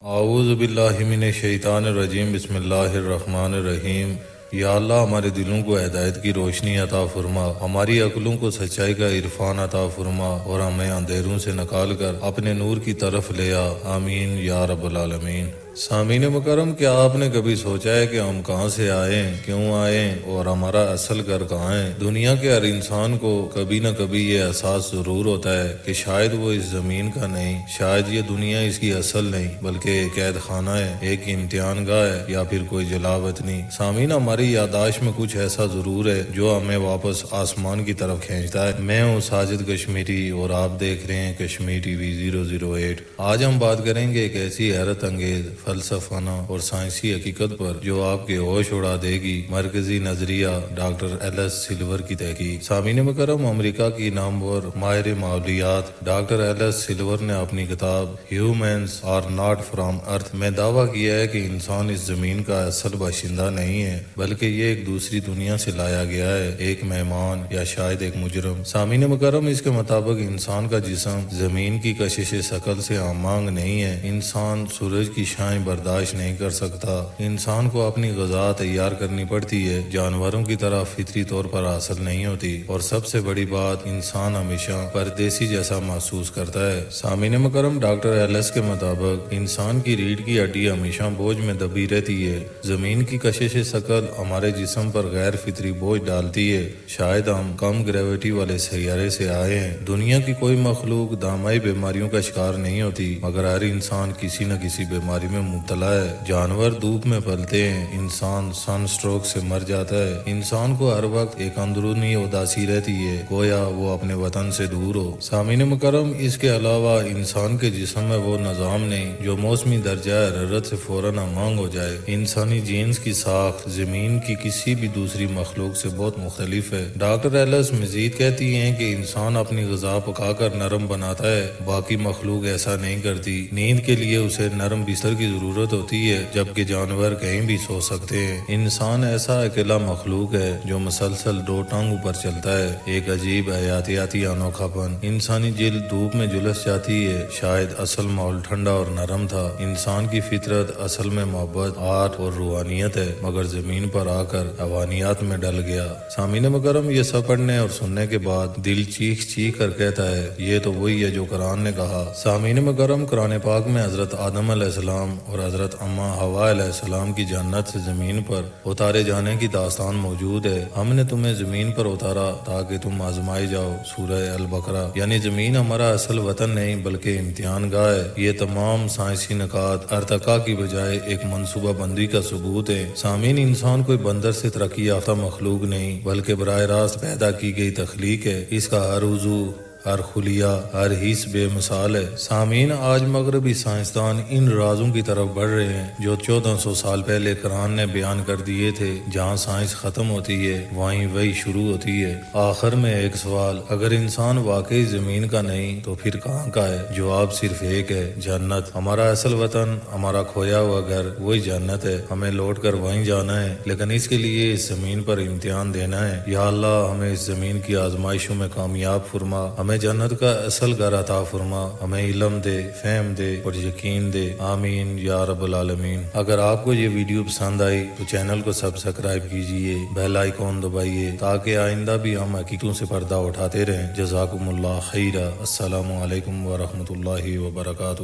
اعوذ باللہ من الشیطان الرجیم بسم اللہ الرحمن الرحیم۔ یا اللہ ہمارے دلوں کو ہدایت کی روشنی عطا فرما، ہماری عقلوں کو سچائی کا عرفان عطا فرما اور ہمیں اندھیروں سے نکال کر اپنے نور کی طرف لے آ، آمین یا رب العالمین۔ سامعین مکرم، کیا آپ نے کبھی سوچا ہے کہ ہم کہاں سے آئے، کیوں آئے اور ہمارا اصل گھر کہاں ہے؟ دنیا کے ہر انسان کو کبھی نہ کبھی یہ احساس ضرور ہوتا ہے کہ شاید وہ اس زمین کا نہیں، شاید یہ دنیا اس کی اصل نہیں بلکہ ایک قید خانہ ہے، ایک امتحان گاہ ہے یا پھر کوئی جلاوطنی۔ سامعین، ہماری یادداشت میں کچھ ایسا ضرور ہے جو ہمیں واپس آسمان کی طرف کھینچتا ہے۔ میں ہوں ساجد کشمیری اور آپ دیکھ رہے ہیں کشمیر ٹی وی 008۔ آج ہم بات کریں گے ایک ایسی حیرت انگیز فلسفانہ اور سائنسی حقیقت پر جو آپ کے ہوش اڑا دے گی۔ مرکزی نظریہ ڈاکٹر ایل ایس سلور کی تحقیق۔ سامعین مکرم، امریکہ کی نامور ماہر ماحولیات ڈاکٹر ایل ایس سلور نے اپنی کتاب ہیومنز آر ناٹ فرام ارتھ میں دعویٰ کیا ہے کہ انسان اس زمین کا اصل باشندہ نہیں ہے بلکہ یہ ایک دوسری دنیا سے لایا گیا ہے، ایک مہمان یا شاید ایک مجرم۔ سامعین مکرم، اس کے مطابق انسان کا جسم زمین کی کشش ثقل سے ہمانگ نہیں ہے، انسان سورج کی شعاعیں برداشت نہیں کر سکتا، انسان کو اپنی غذا تیار کرنی پڑتی ہے، جانوروں کی طرح فطری طور پر حاصل نہیں ہوتی، اور سب سے بڑی بات، انسان ہمیشہ پردیسی جیسا محسوس کرتا ہے۔ سامعین مکرم، ڈاکٹر ایل ایس کے مطابق انسان کی ریڑھ کی ہڈی ہمیشہ بوجھ میں دبی رہتی ہے، زمین کی کشش ثقل ہمارے جسم پر غیر فطری بوجھ ڈالتی ہے، شاید ہم کم گریوٹی والے سیارے سے آئے ہیں۔ دنیا کی کوئی مخلوق دامائی بیماریوں کا شکار نہیں ہوتی مگر ہر انسان کسی نہ کسی بیماری میں مبتلا ہے۔ جانور دھوپ میں پلتے ہیں، انسان سن سٹروک سے مر جاتا ہے۔ انسان کو ہر وقت ایک اندرونی اداسی رہتی ہے، گویا وہ اپنے وطن سے دور ہو۔ سامعین مکرم، اس کے علاوہ انسان کے جسم میں وہ نظام نہیں جو موسمی درجہ حرارت سے فوراً ہمانگ ہو جائے۔ انسانی جینز کی ساخت زمین کی کسی بھی دوسری مخلوق سے بہت مختلف ہے۔ ڈاکٹر ایلس مزید کہتی ہیں کہ انسان اپنی غذا پکا کر نرم بناتا ہے، باقی مخلوق ایسا نہیں کرتی۔ نیند کے لیے اسے نرم بستر کی ضرورت ہوتی ہے جبکہ جانور کہیں بھی سو سکتے ہیں۔ انسان ایسا اکیلا مخلوق ہے جو مسلسل دو ٹانگوں پر چلتا ہے، ایک عجیب حیاتیاتی انوکھا پن۔ انسانی جلد دھوپ میں جلس جاتی ہے، شاید اصل ماحول ٹھنڈا اور نرم تھا۔ انسان کی فطرت اصل میں محبت، آرٹ اور روحانیت ہے مگر زمین پر آ کر حیوانیات میں ڈل گیا۔ سامعین مکرم، یہ سب پڑھنے اور سننے کے بعد دل چیخ چیخ کر کہتا ہے یہ تو وہی ہے جو قرآن نے کہا۔ سامعین مکرم، قرآن پاک میں حضرت آدم علیہ السلام اور حضرت اماں حوا علیہ السلام کی جنت سے زمین پر اتارے جانے کی داستان موجود ہے۔ ہم نے تمہیں زمین پر اتارا تاکہ تم آزمائے جاؤ، سورہ البقرہ۔ یعنی زمین ہمارا اصل وطن نہیں بلکہ امتحان گاہ ہے۔ یہ تمام سائنسی نکات ارتقاء کی بجائے ایک منصوبہ بندی کا ثبوت ہے۔ سامعین، انسان کوئی بندر سے ترقی یافتہ مخلوق نہیں بلکہ براہ راست پیدا کی گئی تخلیق ہے۔ اس کا ہر عضو، ہر خلیہ، ہر حص بے مثال ہے۔ سامعین، آج مغربی سائنسدان ان رازوں کی طرف بڑھ رہے ہیں جو 1400 سال پہلے قرآن نے بیان کر دیے تھے۔ جہاں سائنس ختم ہوتی ہے وہیں وہی شروع ہوتی ہے۔ آخر میں ایک سوال، اگر انسان واقعی زمین کا نہیں تو پھر کہاں کا ہے؟ جواب صرف ایک ہے، جنت۔ ہمارا اصل وطن، ہمارا کھویا ہوا گھر وہی جنت ہے، ہمیں لوٹ کر وہیں جانا ہے، لیکن اس کے لیے اس زمین پر امتحان دینا ہے۔ یا اللہ ہمیں اس زمین کی آزمائشوں میں کامیاب فرما، ہمیں جنت کا اصل گھر عطا فرما، ہمیں علم دے، فہم دے اور یقین دے، آمین یا رب العالمین۔ اگر آپ کو یہ ویڈیو پسند آئی تو چینل کو سبسکرائب کیجئے، بیل آئیکن دبائیے تاکہ آئندہ بھی ہم حقیقتوں سے پردہ اٹھاتے رہیں۔ جزاکم اللہ خیرہ۔ السلام علیکم ورحمۃ اللہ وبرکاتہ۔